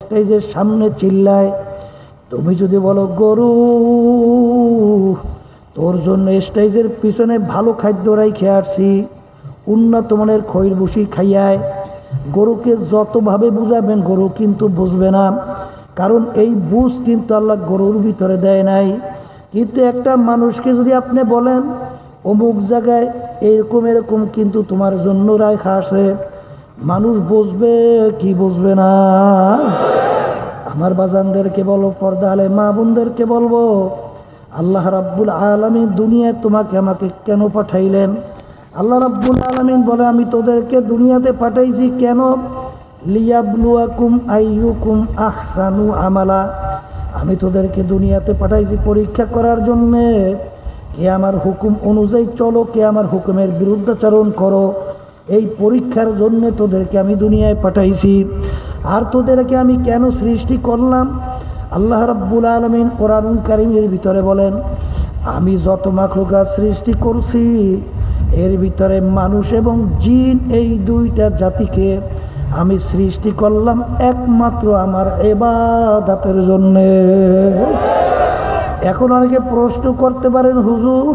স্টেজের সামনে চিল্লায়, তুমি যদি বলো গরু তোর জন্য স্টেজের পিছনে ভালো খাদ্য রাইখে আসছি, উন্নত মানের খৈর বসি খাইয়ায়, গরুকে যতভাবে বুঝাবেন গরু কিন্তু বুঝবে না, কারণ এই বুঝ কিন্তু আল্লাহ গরুর ভিতরে দেয় নাই। কিন্তু একটা মানুষকে যদি আপনি বলেন অমুক জায়গায় এরকম এরকম কিন্তু তোমার জন্য রাখা আছে, মানুষ বুঝবে কি বুঝবে না? আমার বাজানদেরকে বলো, পর্দা আলে মা বোনদেরকে বলবো, আল্লাহ রাব্বুল আলামিন দুনিয়ায় তোমাকে আমাকে কেন পাঠাইলেন? আল্লাহ রাব্বুল আলামিন বলে, আমি তোদেরকে দুনিয়াতে পাঠাইছি কেন? লিয়াবলুয়াকুম আইয়ুকুম আহসানু আমালা। আমি তোদেরকে দুনিয়াতে পাঠাইছি পরীক্ষা করার জন্যে, কে আমার হুকুম অনুযায়ী চলো, কে আমার হুকুমের বিরুদ্ধাচরণ করো। এই পরীক্ষার জন্য তোদেরকে আমি দুনিয়ায় পাঠাইছি। আর তোদেরকে আমি কেন সৃষ্টি করলাম? আল্লাহ রাব্বুল আলামিন কোরআনুল কারীমের ভিতরে বলেন, আমি যত মাখলুকাত সৃষ্টি করছি এর ভিতরে মানুষ এবং জিন এই দুইটা জাতিকে আমি সৃষ্টি করলাম একমাত্র আমার ইবাদতের জন্যে। এখন অনেকে প্রশ্ন করতে পারেন, হুজুর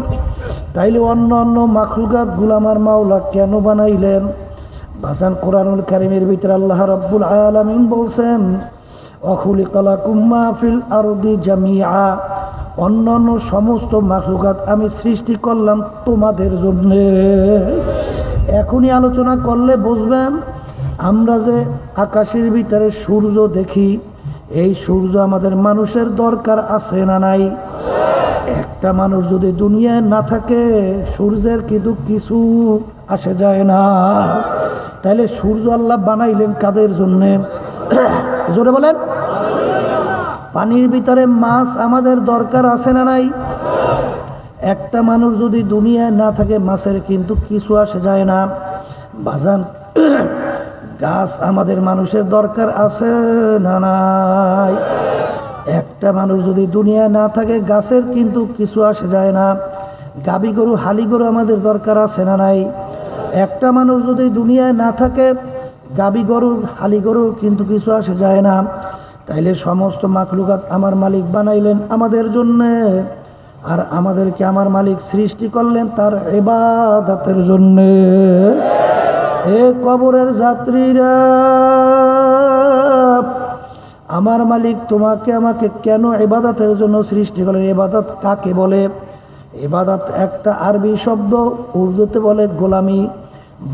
তাইলে অন্য অন্য মাখলুকাতগুলো আমার মাওলা কেন বানাইলেন? বাসান কোরআনুল কারীমের ভিতরে আল্লাহ রাব্বুল আলামিন বলছেন, অখুলিকালাকুম মা ফিল আরদি জামিআ, অন্য অন্য সমস্ত মাখলুকাত আমি সৃষ্টি করলাম তোমাদের জন্য। এখনই আলোচনা করলে বুঝবেন, আমরা যে আকাশের ভিতরে সূর্য দেখি, এই সূর্য আমাদের মানুষের দরকার আছে না নাই? একটা মানুষ যদি দুনিয়ায় না থাকে সূর্যের কিন্তু কিছু আসে যায় না। তাইলে সূর্য আল্লাহ বানাইলেন কাদের জন্যে? জোরে বলেন। পানির ভিতরে মাছ আমাদের দরকার আছে না নাই? একটা মানুষ যদি দুনিয়ায় না থাকে মাছের কিন্তু কিছু আসে যায় না। বাজান, গাছ আমাদের মানুষের দরকার আছে না নাই? একটা মানুষ যদি দুনিয়ায় না থাকে গাছের কিন্তু কিছু আসে যায় না। গাবি গরু হালি গরু আমাদের দরকার আছে না নাই? একটা মানুষ যদি দুনিয়ায় না থাকে গাবি গরু হালি গরু কিন্তু কিছু আসে যায় না। তাইলে সমস্ত মাখলুকাত আমার মালিক বানাইলেন আমাদের জন্যে, আর আমাদেরকে আমার মালিক সৃষ্টি করলেন তার ইবাদতের জন্যে। এ কবরের যাত্রীরা, আমার মালিক তোমাকে আমাকে কেন ইবাদতের জন্য সৃষ্টি করলেন? ইবাদত কাকে বলে? ইবাদত একটা আরবি শব্দ, উর্দুতে বলে গোলামি,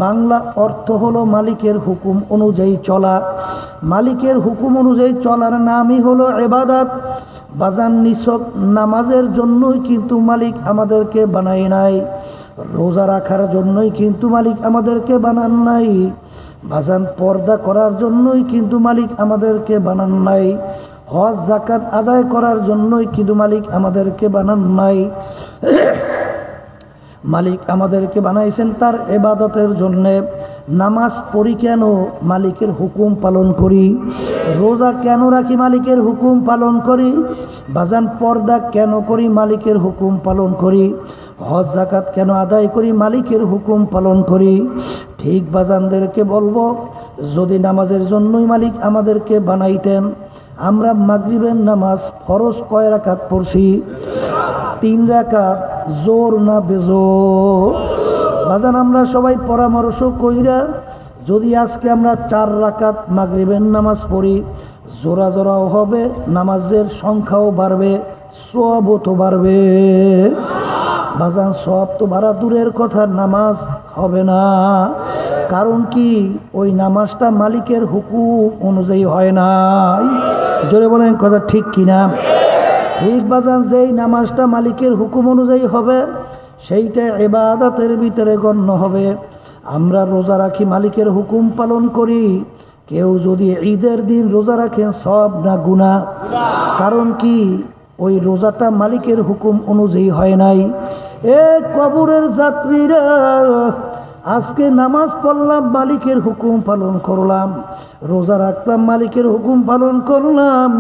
বাংলা অর্থ হলো মালিকের হুকুম অনুযায়ী চলা। মালিকের হুকুম অনুযায়ী চলার নামই হলো ইবাদত। বাজান, নিছক নামাজের জন্যই কিন্তু মালিক আমাদেরকে বানায় নাই, রোজা রাখার জন্যই কিন্তু মালিক আমাদেরকে বানান নাই, বাজান পর্দা করার জন্যই কিন্তু মালিক আমাদেরকে বানান নাই, হজ যাকাত আদায় করার জন্যই কিন্তু মালিক আমাদেরকে বানান নাই। মালিক আমাদেরকে বানাইছেন তার ইবাদতের জন্যে। নামাজ পড়ি কেন? মালিকের হুকুম পালন করি। রোজা কেন রাখি? মালিকের হুকুম পালন করি। বাজান পর্দা কেন করি? মালিকের হুকুম পালন করি। হজ যাকাত কেন আদায় করি? মালিকের হুকুম পালন করি। ঠিক বাজানদেরকে বলবো, যদি নামাজের জন্যই মালিক আমাদেরকে বানাইতেন, আমরা মাগরিবের নামাজ ফরজ কয় রাকাত পড়ছি? 3 রাকাত। জোর না বেজোর? বাজান, আমরা সবাই পরামর্শ কইরা যদি আজকে আমরা 4 রাকাত মাগরিবের নামাজ পড়ি, জোরা জোরাও হবে, নামাজের সংখ্যাও বাড়বে, সওয়াবও তো বাড়বে। বাজান, সওয়াব তো বাড়া দূরের কথা, নামাজ হবে না। কারণ কি? ওই নামাজটা মালিকের হুকুম অনুযায়ী হয় নাই। জোরে বলেন কথা ঠিক কিনা? ঠিক বাজান, যেই নামাজটা মালিকের হুকুম অনুযায়ী হবে সেইটা ইবাদতের ভিতরে গণ্য হবে। আমরা রোজা রাখি, মালিকের হুকুম পালন করি। কেউ যদি ঈদের দিন রোজা রাখেন, সব না গুনাহ? কারণ কি? ওই রোজাটা মালিকের হুকুম অনুযায়ী হয় নাই। এ কবরের যাত্রীরা, আজকে নামাজ পড়লাম, মালিকের হুকুম পালন করলাম, রোজা রাখলাম, মালিকের হুকুম পালন করলাম,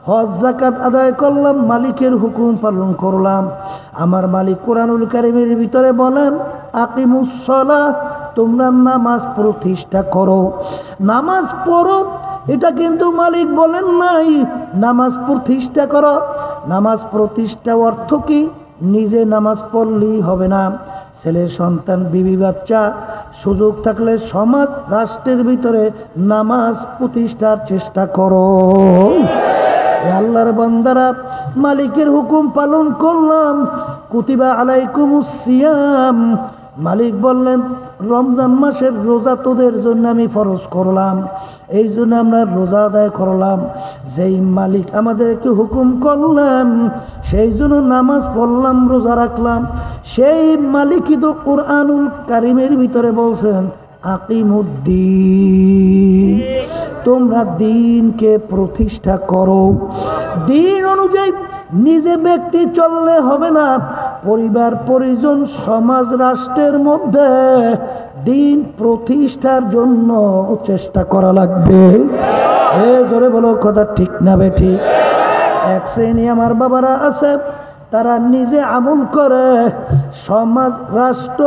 হজ যাকাত আদায় করলাম, মালিকের হুকুম পালন করলাম। আমার মালিক কোরআনুল কারীমের ভিতরে বলেন, আকিমুস সালাহ, তোমরা নামাজ প্রতিষ্ঠা করো। নামাজ পড়ো, এটা কিন্তু মালিক বলেন নাই নামাজ প্রতিষ্ঠা করো। নামাজ প্রতিষ্ঠা অর্থ কি? নিজে নামাজ পড়লেই হবে না, ছেলে সন্তান বিবি বাচ্চা সুযোগ থাকলে সমাজ রাষ্ট্রের ভিতরে নামাজ প্রতিষ্ঠার চেষ্টা করো। আল্লাহর বান্দারা, মালিকের হুকুম পালন করলাম। কুতিবা আলাইকুমুস সিয়াম, মালিক বললেন রমজান মাসের রোজা তোদের জন্য আমি ফরজ করলাম, এই জন্য আমরা রোজা আদায় করলাম। যেই মালিক আমাদেরকে হুকুম করলেন সেই জন্য নামাজ পড়লাম, রোজা রাখলাম। সেই মালিকই তো কুরআনুল কারীমের ভিতরে বলছেন আকিমুদ্দিন, তোমরা দিনকে প্রতিষ্ঠা করো। দিন অনুযায়ী নিজে ব্যক্তি চললে হবে না, পরিবার পরিজন সমাজ রাষ্ট্রের মধ্যে দিন প্রতিষ্ঠার জন্য চেষ্টা করা লাগবে। এ জোরে বলো কথা ঠিক না বেঠিক? এক শ্রেণী আমার বাবারা আছে, তারা নিজে আমল করে, সমাজ রাষ্ট্র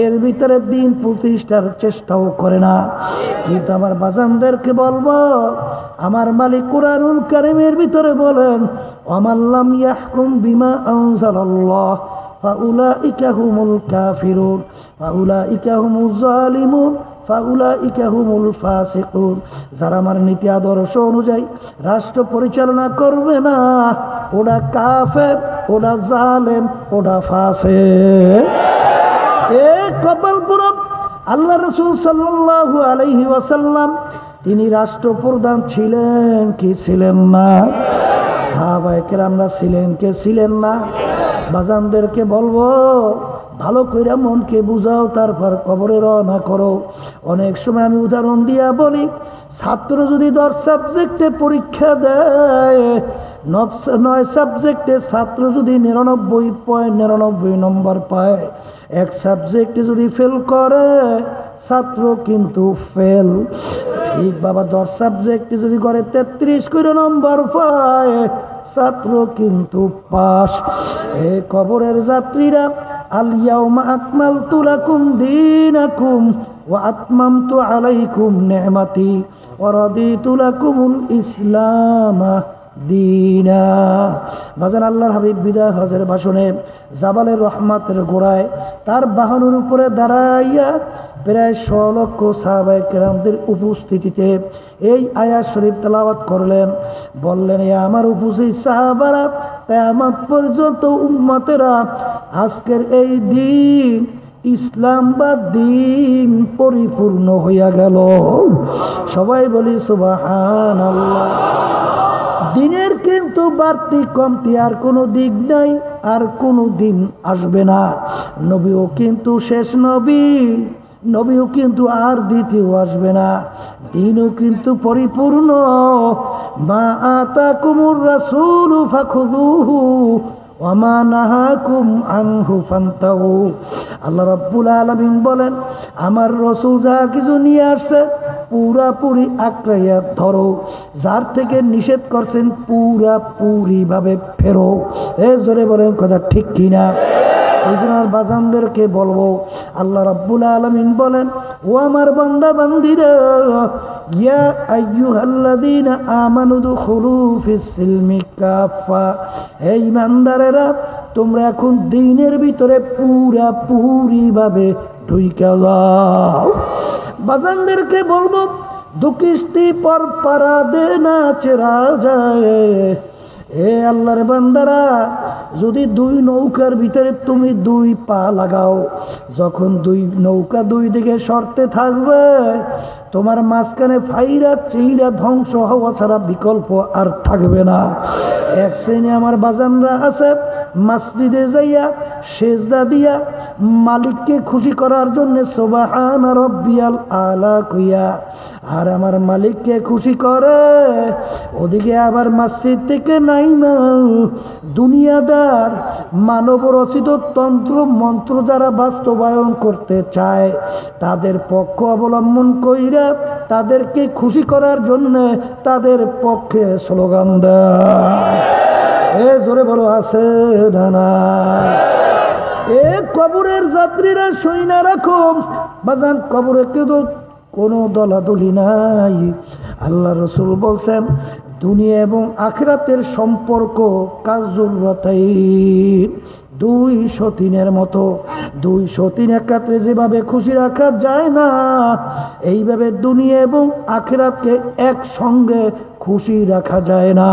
এর ভিতরে দিন প্রতিষ্ঠার চেষ্টাও করে না। কিন্তু আমার বাজানদেরকে বলবো, আমার মালিক কুরআনুল কারীমের ভিতরে বলেন ওয়ামাল্লাম ইয়াহকুম বিমা আনজালাল্লাহ ফাউলাইকা হুমুল কাফিরুন ফাউলাইকা হুমুজ জালিমুন ফাউলাইকা হুমুল ফাসিকুন। যারা আমার নীতি আদর্শ অনুযায়ী রাষ্ট্র পরিচালনা করবে না, ওরা কাফের, ওরা জালেম, ওরা ফাসিক। এ কপালপুরম আল্লাহ রাসূল সাল্লাল্লাহু আলাইহি ওয়াসাল্লাম তিনি রাষ্ট্রপ্রধান ছিলেন কি ছিলেন না? সাহাবায়ে কেরামরা ছিলেন কে ছিলেন না? বাজানদেরকে বলবো ভালো কইরা মনকে বুঝাও, তারপর কবরে রওনা করো। অনেক সময় আমি উদাহরণ দিয়া বলি, ছাত্র যদি 10 সাবজেক্টে পরীক্ষা দেয়, 9 সাবজেক্টে ছাত্র যদি 99 নম্বর পায়, এক সাবজেক্টে যদি ফেল করে ছাত্র কিন্তু ফেল। ঠিক বাবা, 10 সাবজেক্টে যদি করে 33 করে নম্বর পায় ছাত্র কিন্তু পাস। এ কবরের যাত্রীরা, আল ইয়াউমা আকমালতু লাকুম দীনাকুম ওয়া আতমামতু আলাইকুম নি'মাতি ওয়া রাদিতু লাকুমুল ইসলাম দীনা। বাজান আল্লাহর হাবিব বিদায় হজের ভাষণে জাবালের রহমাতের গোড়ায় তার বাহনের উপরে দাঁড়াইয়া প্রায় 100 লক্ষ সাহাবায়ে কেরামদের উপস্থিতিতে এই আয়াত শরীফ তেলাওয়াত করলেন। বললেন, এ আমার উপস্থিত সাহাবারা, কিয়ামত পর্যন্ত উম্মতেরা, আজকের এই দিন ইসলাম বা দিন পরিপূর্ণ হইয়া গেল। সবাই বলি সুবহানাল্লাহ। দিনের কিন্তু বাড়তি কমতি আর কোনো দিক নাই, আর কোনো দিন আসবে না। নবীও কিন্তু শেষ নবী, নবীও কিন্তু আর দ্বিতীয় আসবে না। দিনও কিন্তু পরিপূর্ণ। মা আতাকুমুর রাসূলু ফাখুযুহু ওয়া মা নাহাকুম আনহু ফান্তাহু। আল্লাহ রাব্বুল আলামিন বলেন, আমার রাসূল যা কিছু নিয়ে আসছে পুরাপুরি আঁকড়াইয়া ধরো, যার থেকে নিষেধ করছেন পুরাপুরি ভাবে ফেরো। এ জোরে বলেন কথা ঠিক কিনা? এই জন্য আর বাজানদেরকে বলবো, আল্লাহ রাব্বুল আলামিন বলেন, ও আমার বান্দা বান্দিরা, ইয়া আইয়ুহাল্লাযীনা আমানু দুখুলু ফিস সিলমি কাফা, হে ঈমানদারেরা, তোমরা এখন দ্বীনের ভিতরে পুরাপুরি ভাবে ঢুইকা যাও। বাজানদেরকে বলবো, দু কিস্তি পর পারা দে না চেরা যায়। এ আল্লাহর বান্দারা, যদি 2 নৌকার ভিতরে তুমি 2 পা লাগাও, যখন 2 নৌকা 2 দিকে সরতে থাকবে, তোমার মাঝখানে ফাইরা চিরা ধ্বংস হওয়া ছাড়া বিকল্প আর থাকবে না। এক শ্রেণী আমার বাজানরা আছে, মসজিদে যাইয়া সেজদা দিয়া মালিককে খুশি করার জন্য সুবহানা রাব্বিয়াল আলা কইয়া আর আমার মালিককে খুশি করে, ওদিকে আবার মসজিদ থেকে নাই না দুনিয়াদার মানব রচিত তন্ত্র মন্ত্র যারা বাস্তবায়ন করতে চায়, তাদের পক্ষ অবলম্বন কইরা তাদেরকে খুশি করার জন্য তাদের পক্ষে স্লোগান দেয়। এ জোরে বলো আছে না না? এ কবরের যাত্রীরা শুইনা রাখো বাজান, কবরে কিন্তু কোনো দলাদলি নাই। আল্লাহ রসুল বলছেন দুনিয়া এবং আখিরাতের সম্পর্ক কাজুরতাইন, দুই সতীনের মতো। দুই সতীন একাত্রে যেভাবে খুশি রাখা যায় না, এইভাবে দুনিয়া এবং আখিরাতকে একসঙ্গে খুশি রাখা যায় না।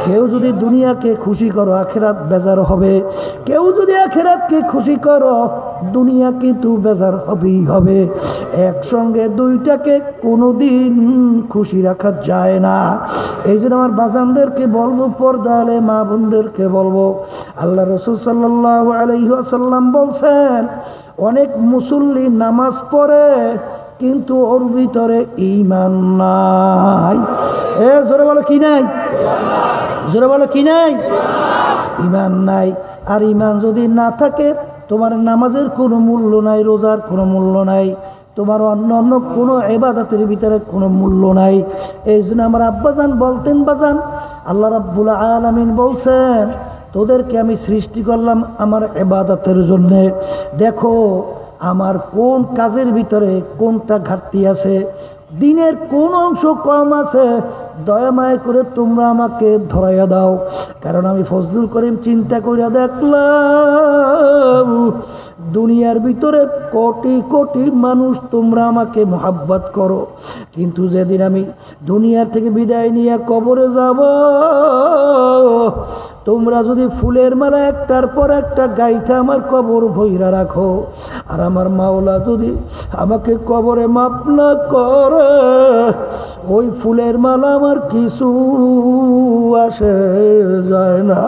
কেউ যদি দুনিয়াকে খুশি করো আখিরাত বেজার হবে, কেউ যদি আখিরাতকে খুশি করো দুনিয়া কিন্তু বেজার হবেই হবে। একসঙ্গে দুইটাকে কোনোদিন খুশি রাখা যায় না। এই জন্য আমার বাজানদেরকে বলবো, পর্দালে মা বোনদেরকে বলবো, আল্লাহ রসুল সাল্লাল্লাহু আলাইহি ওয়াসাল্লাম বলছেন অনেক মুসল্লি নামাজ পড়ে কিন্তু ওর ভিতরে ঈমান নাই। জোরে বলো কি নাই? জোরে বলো কি নাই? ঈমান নাই। আর ঈমান যদি না থাকে তোমার নামাজের কোনো মূল্য নাই, রোজার কোনো মূল্য নাই, তোমার অন্য কোনো ইবাদতের ভিতরে কোনো মূল্য নাই। এই জন্য আমার আব্বাজান বলতেন, বাজান আল্লাহ রাব্বুল আলামিন বলছেন তোদেরকে আমি সৃষ্টি করলাম আমার ইবাদতের জন্য। দেখো আমার কোন কাজের ভিতরে কোনটা ঘাটতি আছে, দিনের কোন অংশ কম আছে, দয়া মায়া করে তোমরা আমাকে ধরাইয়া দাও। কারণ আমি ফজলুল করিম চিন্তা করিয়া দেখলাম দুনিয়ার ভিতরে কোটি কোটি মানুষ তোমরা আমাকে মোহাব্বত করো, কিন্তু যেদিন আমি দুনিয়ার থেকে বিদায় নিয়ে কবরে যাব, তোমরা যদি ফুলের মালা একটার পর একটা গাইতে আমার কবর ভইরা রাখো, আর আমার মাওলা যদি আমাকে কবরে মাপ না করে, ওই ফুলের মালা আমার কিছু আসে যায় না।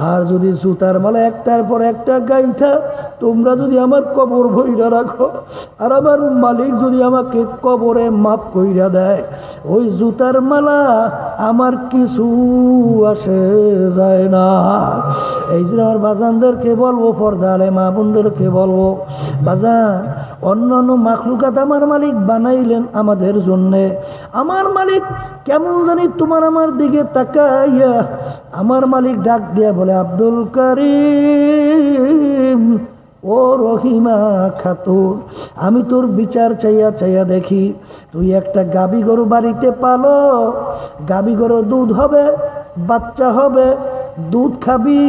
আর যদি জুতার মালা একটার পর একটা গাইথা তোমরা যদি আমার কবর ভইরা রাখো, আর আমার মালিক যদি আমাকে কবরে মাপ কইরা দেয়, ওই জুতার মালা আমার কিছু আসে যায় না। এই জন্য আমার বাজানদেরকে বলবো, পর্দালে মা বোনদেরকে বলবো, বাজান অন্যান্য মাখলুকাত আমার মালিক বানাইলেন আমাদের জন্যে। আমার মালিক কেমন জানি তোমার আমার দিকে তাকাইয়া আমার মালিক ডাক দিয়া বলে, আব্দুল কারীম ও রহিমা খাতুন, আমি তোর বিচার চাইয়া চাইয়া দেখি তুই একটা গাভী গরু বাড়িতে পালো, গাভী গরুর দুধ হবে, বাচ্চা হবে, দুধ খাবি,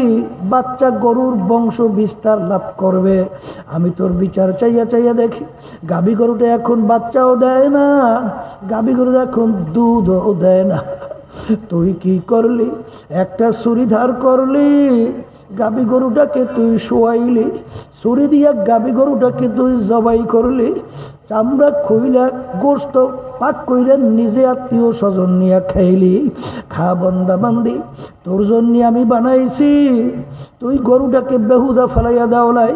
বাচ্চা গরুর বংশ বিস্তার লাভ করবে। আমি তোর বিচার চাইয়া চাইয়া দেখি গাভী গরুটা এখন বাচ্চাও দেয় না, গাভী গরুর এখন দুধও দেয় না। তুই কি করলি? একটা ছুরি ধার করলি, গাভী গরুটাকে তুই শোয়াইলি, ছুরি দিয়া গাভী গরুটাকে তুই জবাই করলি, চামড়া খুইলা গোস্ত পাক কইরা নিজে আত্মীয় স্বজন নিয়ে খাইলি। খা বন্দা বান্দি, তোর জন্য আমি বানাইছি, তুই গরুটাকে বেহুদা ফেলাইয়া দাও নাই।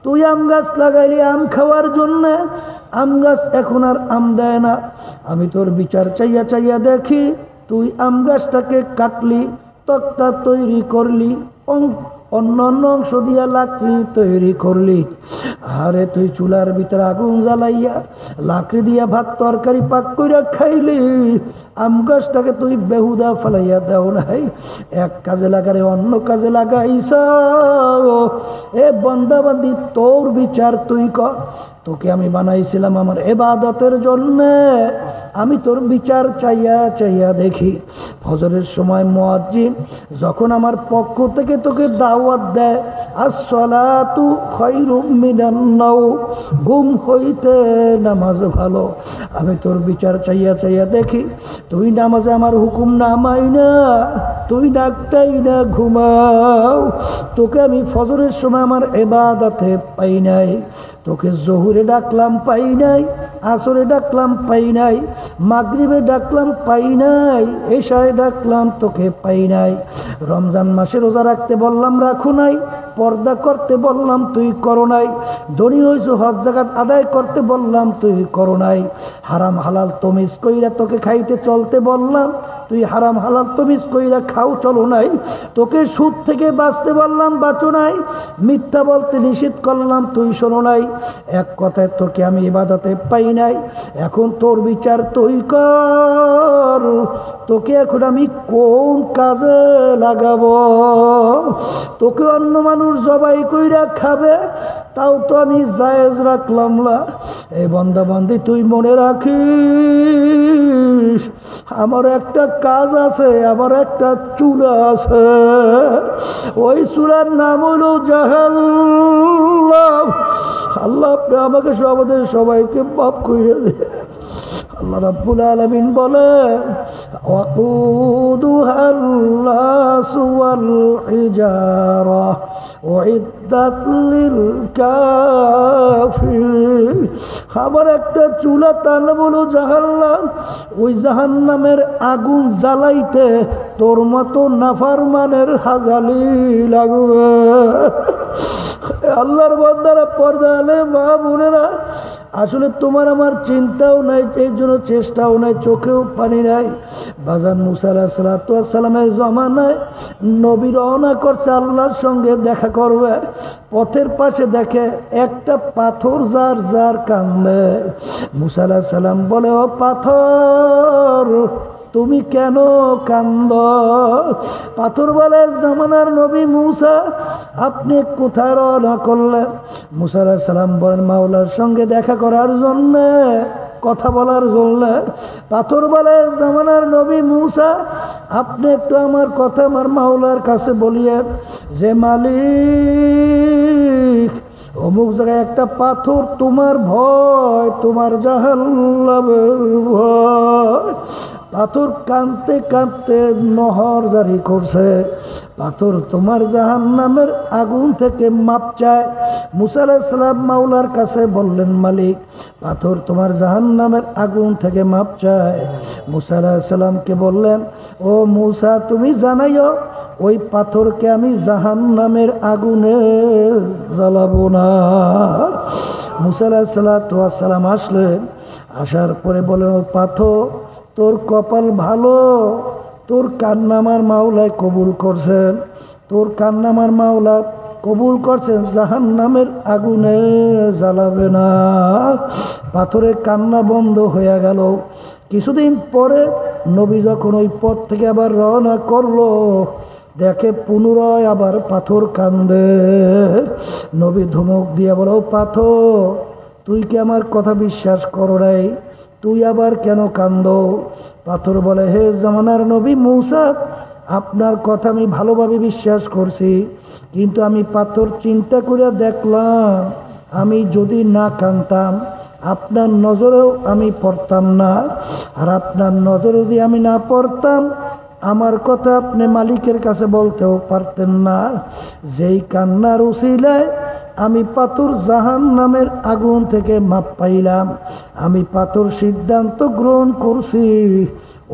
তুই আম গাছ লাগাইলি আম খাওয়ার জন্য, আম গাছ এখন আর আম দেয় না। আমি তোর বিচার চাইয়া চাইয়া দেখি তুই আম গাছটাকে কাটলি, তক্তা তৈরি করলি, অন্যান্য অংশ দিয়া লাকড়ি তৈরি করলি। আরে তুই চুলার ভিতরে আগুন জ্বালাইয়া লাকড়ি দিয়া ভাত তরকারি পাক কইরা খাইলি, আম গাছটাকে তুই বেহুদা ফেলাইয়া দেও নাই। এক কাজে লাগারে অন্য কাজে লাগাইছ। এ বন্দাবান্দি তোর বিচার তুই কর। তোকে আমি বানাইছিলাম আমার ইবাদতের জন্য, আমি তোর বিচার চাইয়া চাইয়া দেখি। ফজরের সময় মুয়াজ্জিন যখন আমার পক্ষ থেকে তোকে দাওয়াত দেয়, আসসালাতু খায়রুম মিনান নাওম, ঘুম হইতে নামাজ ভালো। আমি তোর বিচার চাইয়া চাইয়া দেখি তুই নামাজে আমার হুকুম নামাই না, তুই ডাকটাই না ঘুমাও। তোকে আমি ফজরের সময় আমার ইবাদতে পাই নাই, তোকে জোহরে ডাকলাম পাই নাই, আসরে ডাকলাম পাই নাই, মাগরিবে ডাকলাম পাই নাই, এশায় ডাকলাম তোকে পাই নাই। রমজান মাসে রোজা রাখতে বললাম রাখো নাই, পর্দা করতে বললাম তুই করো নাই, ধনী হইছো হজ যাকাত আদায় করতে বললাম তুই করো নাই, হারাম হালাল তমিজ কইরা তোকে খাইতে চলতে বললাম তুই হারাম হালাল তমিজ কইরা খাও চলো নাই, তোকে সুদ থেকে বাঁচতে বললাম বাঁচো নাই, মিথ্যা বলতে নিষেধ করলাম তুই শোনো নাই। এক কথায় তোকে আমি ইবাদতে পাই নাই। এখন তোর বিচার তুই কর, তোকে এখন আমি কোন কাজে লাগাবো? তোকে অন্য মানুষ জবাই কইরা খাবে, তাও তো আমি জায়েজ রাখলাম না। এই বান্দা বান্দি তুই মনে রাখিস আমার একটা কাজ আছে, আমার একটা চুলা আছে, ওই চুলার নাম হলো জাহান্নাম। আল্লাহ আপনি আমাকে আমাদের সবাইকে মাফ করে দে। আল্লাহ রাব্বুল আলামিন বলেন ওয়াকুদুহান নাসু ওয়াল হিজারা উইদ্দাত লিল কাফিরিন। আমার একটা চুলা তার নাম হলো জাহান্নাম। ওই জাহান্নামের আগুন জ্বালাইতে তোর মতো নাফরমানের হাজালি লাগবে। আল্লাহর বান্দারা, পর্দা আলে মা বোনেরা, আসলে তোমার আমার চিন্তাও নাই, এই জন্য চেষ্টাও নাই, চোখেও পানি নাই। বাজান মুসা আলাইহিস সালামের জমানায় নবী রওনা করছে আল্লাহর সঙ্গে দেখা করবে। পথের পাশে দেখে একটা পাথর যার যার কান্দে। মুসা আলাইহিস সালাম বলে, ও পাথর তুমি কেন কান্দ? পাথর বলে, জামানার নবী মুসা আপনি কোথায় রওনা করলেন? মুসা আলাইহিস সালাম বলেন, মাওলার সঙ্গে দেখা করার জন্য, কথা বলার জন্য। পাথর বলে, জামানার নবী মুসা আপনি একটু আমার কথা আমার মাওলার কাছে বলিয়েন যে মালিক অমুক জায়গায় একটা পাথর তোমার ভয়, তোমার জাহান্নামের ভয়। পাথর কাঁদতে কাঁদতে নহর জারি করছে, পাথর তোমার জাহান্নামের আগুন থেকে মাপ চায়। মুসা আলাইহিস সালাম মাওলার কাছে বললেন, মালিক পাথর তোমার জাহান্নামের আগুন থেকে মাপ চায়। মুসা আলাইহিস সালামকে বললেন, ও মুসা তুমি জানাইও ওই পাথরকে আমি জাহান্নামের আগুনে জ্বালাবো না। মুসা আলাইহিস সালাম আসলেন, আসার পরে বলেন, ও পাথর তোর কপাল ভালো, তোর কান্না আমার মাওলায় কবুল করছেন, তোর কান্না আমার মাওলা কবুল করছেন, জাহান্নামের আগুনে জ্বালাবে না। পাথরের কান্না বন্ধ হয়ে গেল। কিছুদিন পরে নবী যখন ওই পথ থেকে আবার রওনা করলো, দেখে পুনরায় আবার পাথর কান্দে। নবী ধমক দিয়ে বলো, পাথর তুই কি আমার কথা বিশ্বাস করো নাই? তুই আবার কেন কান্দ? পাথর বলে, হে জামানার নবী মুসা আপনার কথা আমি ভালোভাবে বিশ্বাস করছি, কিন্তু আমি পাথর চিন্তা করে দেখলাম আমি যদি না কাঁদতাম আপনার নজরেও আমি পড়তাম না, আর আপনার নজরে যদি আমি না পড়তাম আমার কথা আপনি মালিকের কাছে বলতেও পারতেন না। যেই কান্নার উসিলায় আমি পাথর জাহান্নামের আগুন থেকে মাপ পাইলাম, আমি পাথর সিদ্ধান্ত গ্রহণ করছি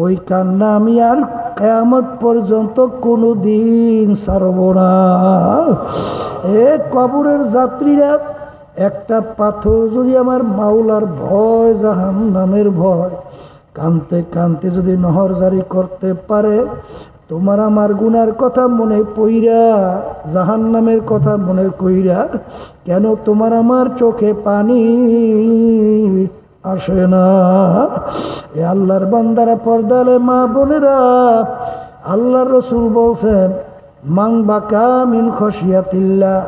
ওই কান্না আমি আর কিয়ামত পর্যন্ত কোনো দিন ছাড়ব না। এ কবরের যাত্রীরা, একটা পাথর যদি আমার মাওলার ভয়, জাহান্নামের ভয়, কানতে কানতে যদি নহর জারি করতে পারে, তোমার আমার গুনার কথা মনে পইরা, জাহান্নামের কথা মনে কইরা কেন তোমার আমার চোখে পানি আসে না? এ আল্লাহর বান্দারা, পর্দালে মা বোনেরা, আল্লাহর রাসূল বলছেন, মান বাকা মিন খশিয়াতিল্লাহ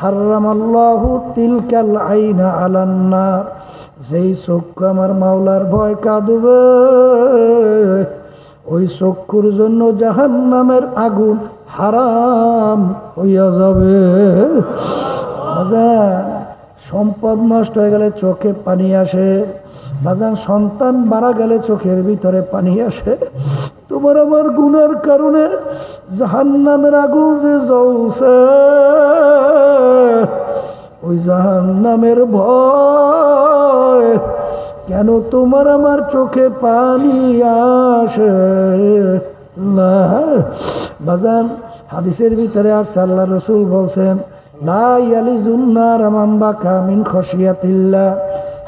হারামাল্লাহু তিলকাল আইনা আলান নার। যেই চক্ষু আমার মাওলার ভয় কাঁদবে, ওই চক্ষুর জন্য জাহান্নামের আগুন হারাম হইয়া যাবে। বাজান, সম্পদ নষ্ট হয়ে গেলে চোখে পানি আসে, বাজান সন্তান মারা গেলে চোখের ভিতরে পানি আসে। তোমার আমার গুনার কারণে জাহান্নামের আগুন যে জ্বলছে, ওই জাহান্নামের ভয় কেন তোমার আমার চোখে পানি আসে না? বাজান, হাদিসের ভিতরে আর আল্লাহর রাসূল বলছেন, লা ইয়ালিজুন নার মান বাকা মিন খশিয়াতিল্লাহ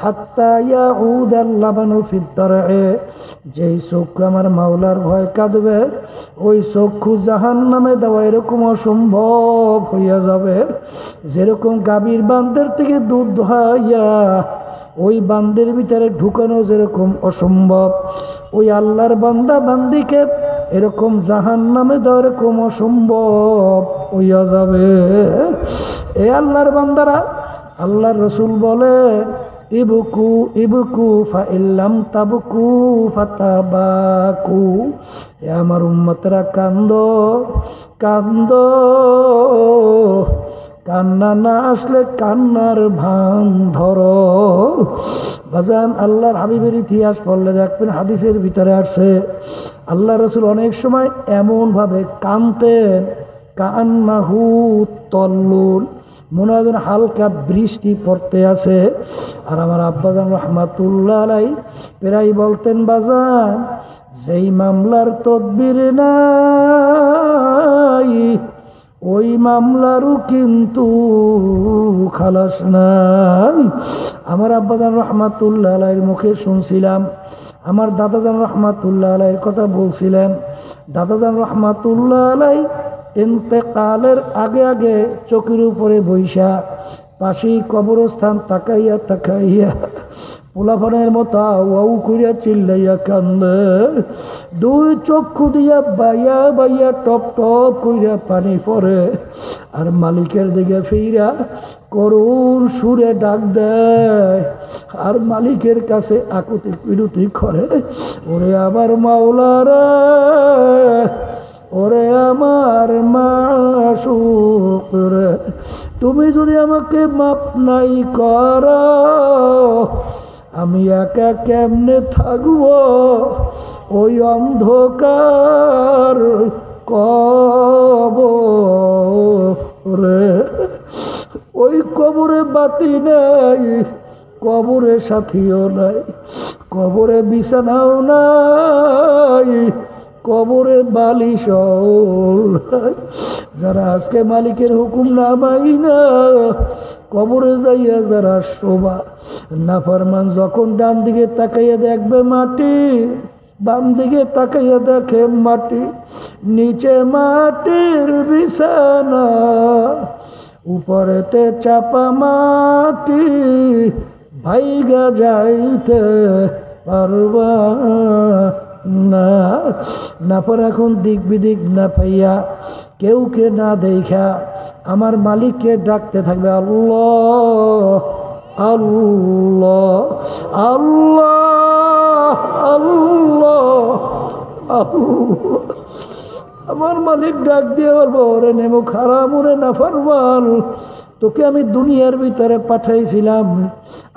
হাত্তা ইয়াউদাল লাবানু ফিদ দারএ। যেই চক্ষু আমার মাওলার ভয় কাঁদবে, ওই চক্ষু জাহান্নামে দেওয়া এরকম অসম্ভব হইয়া যাবে, যেরকম গাভীর বান্দের থেকে দুধ দোহাইয়া ওই বান্দের ভিতরে ঢুকানো যেরকম অসম্ভব, ওই আল্লাহর বান্দা বান্দিকে এরকম জাহান্নামে দেওয়া এরকম অসম্ভব হইয়া যাবে। এ আল্লাহর বান্দারা, আল্লাহর রাসূল বলে ইবকু ইবকু ফাইল্লাম তাবকু ফাতাবাকু, এ আমার উম্মতরা কান্দো কান্দো, কান্না না আসলে কান্নার ভান ধরো। বাজান, আল্লাহর হাবিবের ইতিহাস পড়লে দেখবেন হাদিসের ভিতরে আসছে আল্লাহ রাসূল অনেক সময় এমন ভাবে কাঁদতেন কান্নাহু তল্লুল, মনে হয় যেন হালকা বৃষ্টি পড়তে আছে। আর আমার আব্বাজান রহমাতুল্লাহ আলাইহি প্রায় বলতেন, বাজান যেই মামলার তদবির নাই ওই মামলারও কিন্তু খালাস নাই। আমার আব্বাজান রহমাতুল্লাহ আলাইহির মুখে শুনছিলাম, আমার দাদাজান রহমাতুল্লাহ আলাইহির কথা বলছিলেন। দাদাজান রহমাতুল্লাহ আলাইহি ইন্তেকালের আগে আগে চোখের উপরে বৈশা পাশেই কবরস্থান তাকাইয়া তাকাইয়া পোলাফানের মতো ওয়াউ করিয়া চিল্লাইয়া কান্দে, দুই চক্ষু দিয়া বাইয়া বাইয়া টপ টপ কইরা পানি পড়ে, আর মালিকের দিকে ফিরা করুণ সুরে ডাক দেয়, আর মালিকের কাছে আকুতি বিনতি করে, ওরে আমার মাওলারে, ওরে আমার মাশুক রে, তুমি যদি আমাকে মাপ নাই করো আমি একা কেমনে থাকবো ওই অন্ধকার কবরে। ওই কবরে বাতি নাই, কবরে সাথীও নাই, কবরে বিছানাও নাই, কবরে বালিশও নাই। যারা আজকে মালিকের হুকুম না মাই না কবরে যাইয়া যারা শোভা নাফরমান, যখন ডান দিকে তাকাইয়া দেখবে মাটি, বাম দিকে তাকাইয়া দেখে মাটি, নিচে মাটির বিছানা, উপরেতে চাপা মাটি, ভাইগা যাইতে পারবা না। নাফর এখন দিক বিদিক না পাইয়া কেউকে না দেখা আমার মালিককে ডাকতে থাকবে, আল্লাহ আল্লাহ আল্লাহ আল্লাহ আল্লাহ। আমার মালিক ডাক দিয়ে বলবো, ওরে নেমো খারাপ, ওরে নাফরমান, তোকে আমি দুনিয়ার ভিতরে পাঠাইছিলাম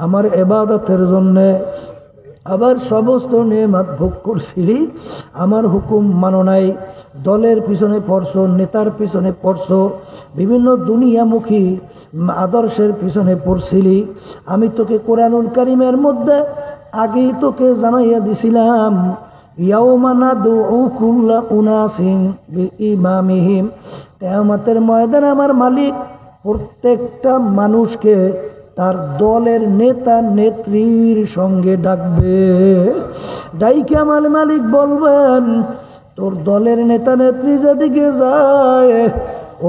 আমার ইবাদতের জন্যে, আবার সমস্ত নেয়ামত ভোগ করছিলি, আমার হুকুম মানো নাই, দলের পিছনে পড়ছো, নেতার পিছনে পড়ছো, বিভিন্ন দুনিয়ামুখী আদর্শের পিছনে পড়ছিলি। আমি তোকে কোরআনুল কারীমের মধ্যে আগেই তোকে জানাইয়া দিছিলাম, ইয়াউমা নাদউ কুল্লা উনাসিন বিইমামিহিম, কিয়ামতের ময়দানে আমার মালিক প্রত্যেকটা মানুষকে তার দলের নেতা নেত্রীর সঙ্গে ডাকবে। ডাইকে আমার মালিক বলবেন, তোর দলের নেতা নেত্রী যেদিকে যায়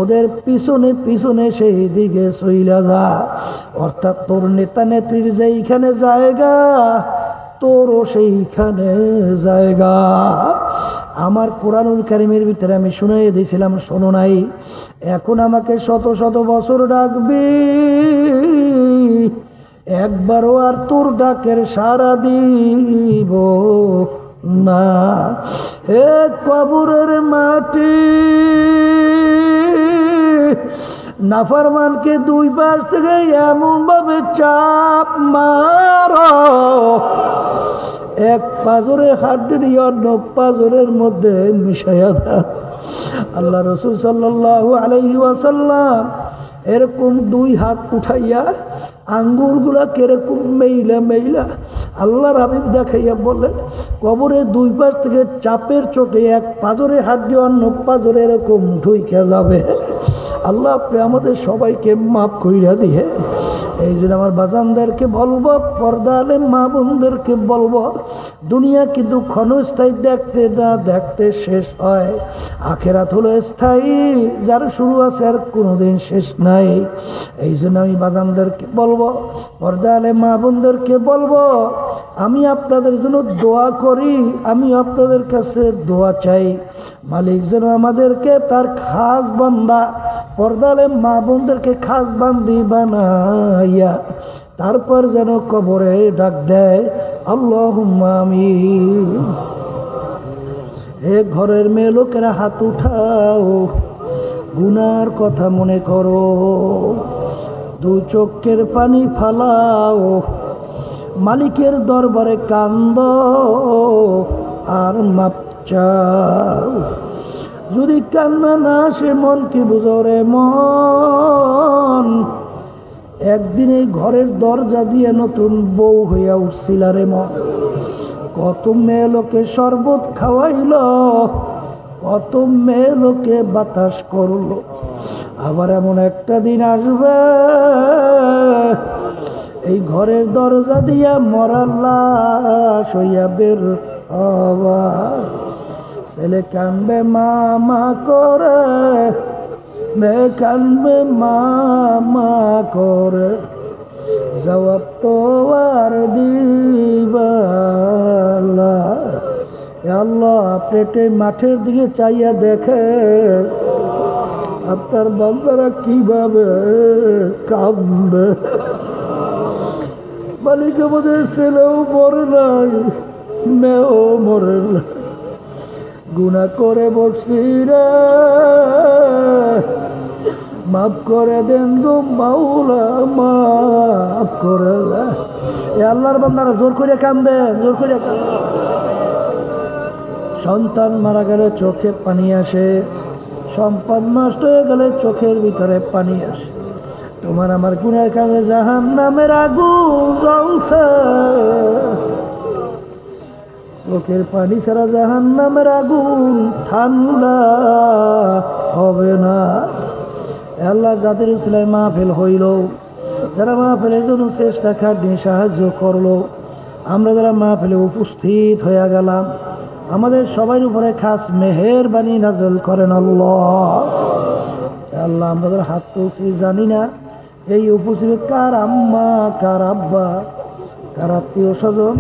ওদের পিছনে পিছনে সেই দিকে চইলা যা, অর্থাৎ তোর নেতা নেত্রীর যেইখানে জায়গা তোরও সেইখানে জায়গা। আমার কোরআনুল কারীমের ভিতরে আমি শুনাইয়ে দিয়েছিলাম, শোনো নাই, এখন আমাকে শত শত বছর ডাকবি, একবারও আর তোর ডাকের সাড়া দিব না। হে কবরের মাটি, নাফরমানকে দুই পাশ থেকে এমন ভাবে চাপ মারো, এক পাজরে হাড্ডি অন্য পাজরের মধ্যে মিশাইয়া দাও। আল্লাহ রাসূল সাল্লাল্লাহু আলাইহি ওয়াসাল্লাম এরকম দুই হাত উঠাইয়া আঙ্গুরগুলা কিরকম মেইলা মেইলা আল্লাহর হাবিব দেখাইয়া বললেন, কবরের দুই পাশ থেকে চাপের চোটে এক পাজরে হাড্ডি অন্য পাজরে এরকম ঢুইকে যাবে। আল্লাহ আপনি আমাদের সবাইকে মাফ কইরা দিয়ে। এই জন্য আমার বাজানদেরকে বলবো, পর্দা আলেম মা বোনদেরকে বলবো, দুনিয়া কিন্তু ক্ষণস্থায়ী, দেখতে না দেখতে শেষ হয়। আখেরাত হলো স্থায়ী, যার শুরু আছে আর কোনোদিন শেষ নাই। এই জন্য আমি বাজানদেরকে বলবো, পর্দা আলেম মা বোনদেরকে বলবো, আমি আপনাদের জন্য দোয়া করি, আমি আপনাদের কাছে দোয়া চাই, মালিক যেন আমাদেরকে তার খাস বান্দা পর্দালে মা বোনদেরকে খাস বান্দি বানাইয়া তারপর যেন কবরে ডাক দেয় আল্লাহুম্মা আমিন। হে ঘরের মেয়ে লোকেরা হাত উঠাও, গুনার কথা মনে করো, দুই চোখের পানি ফালাও, মালিকের দরবারে কান্দ আর মাপ চাও। যদি কান্না না আসে মন কি বুঝো রে মন, একদিন এই ঘরের দরজা দিয়ে নতুন বউ হইয়া উঠছিল রে মন। কত মেয়ে লোকে শরবত খাওয়াইল, কত মেয়ে লোকে বাতাস করলো। আবার এমন একটা দিন আসবে এই ঘরের দরজা দিয়া মরার লাশ হইয়া বের হবা। ছেলে কানবে মামা করে, মেয়ে কানবে মামা করে, জবাব তো আর দিবালা। আল্লাহ পেটে মাঠের দিকে চাইয়া দেখে আপনার বান্দারা কিভাবে কাঁদবে। মালিক আমাদের ছেলেও মরে নাই, মেয়েও মরে নাই, গুনাহ করে বসছি রে, মাফ করে দেন গো মাওলা, মাফ করে দেন। এ আল্লাহর বান্দারা জোর করে কান্দে, জোর করে কান্দে। সন্তান মারা গেলে চোখে পানি আসে, সম্পদ নষ্ট হয়ে গেলে চোখের ভিতরে পানি আসে। তোমার আমার গুনার কারণে জাহান্নামের আগুন জ্বলছে, চোখের পানি ছাড়া জাহান্নামের আগুন ঠান্ডা হবে না। আল্লাহ যাদের উসিলায় মাহফিল হইল, যারা মাহফিলের জন্য চেষ্টা খাটিয়ে সাহায্য করলো, আমরা যারা মাহফিলে উপস্থিত হয়ে গেলাম, আমাদের সবার উপরে খাস মেহেরবানি নাজল করেন আল্লাহ। আল্লাহ আমাদের হাত তুলছি জানি না এই উপস্থিত কার আম্মা, কার আব্বা, কার আত্মীয় স্বজন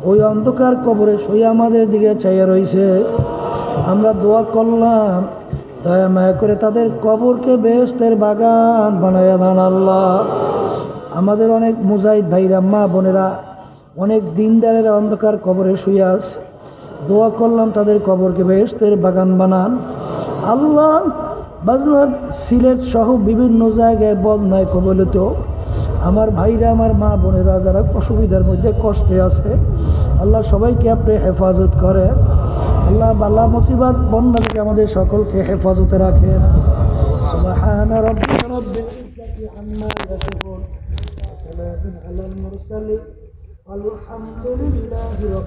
ওই অন্ধকার কবরে শুয়ে আমাদের দিকে চাইয়া রয়েছে। আমরা দোয়া করলাম দয়া মায়া করে তাদের কবরকে বেহেশতের বাগান বানায়া দেন আল্লাহ। আমাদের অনেক মুজাহিদ ভাইরা, মা বোনেরা, অনেক দিনদারেরা অন্ধকার কবরে শুয়ে আছে, দোয়া করলাম তাদের কবরকে বেহেশতের বাগান বানান আল্লাহ। বাজনার সিলেট সহ বিভিন্ন জায়গায় বদনায় কবলিত আমার ভাইরা, আমার মা বোনেরা যারা অসুবিধার মধ্যে কষ্টে আছে, আল্লাহ সবাইকে আপনি হেফাজত করে আল্লাহ। বালা মুসিবত বন্যা থেকে আমাদের সকলকে হেফাজতে রাখেন। সুবহান রাব্বিকা রাব্বিল ইজ্জাতি আম্মা ইয়াসিফুন, ওয়া সালামুন আলাল মুরসালিন, আলহামদুলিল্লাহি রাব্বিল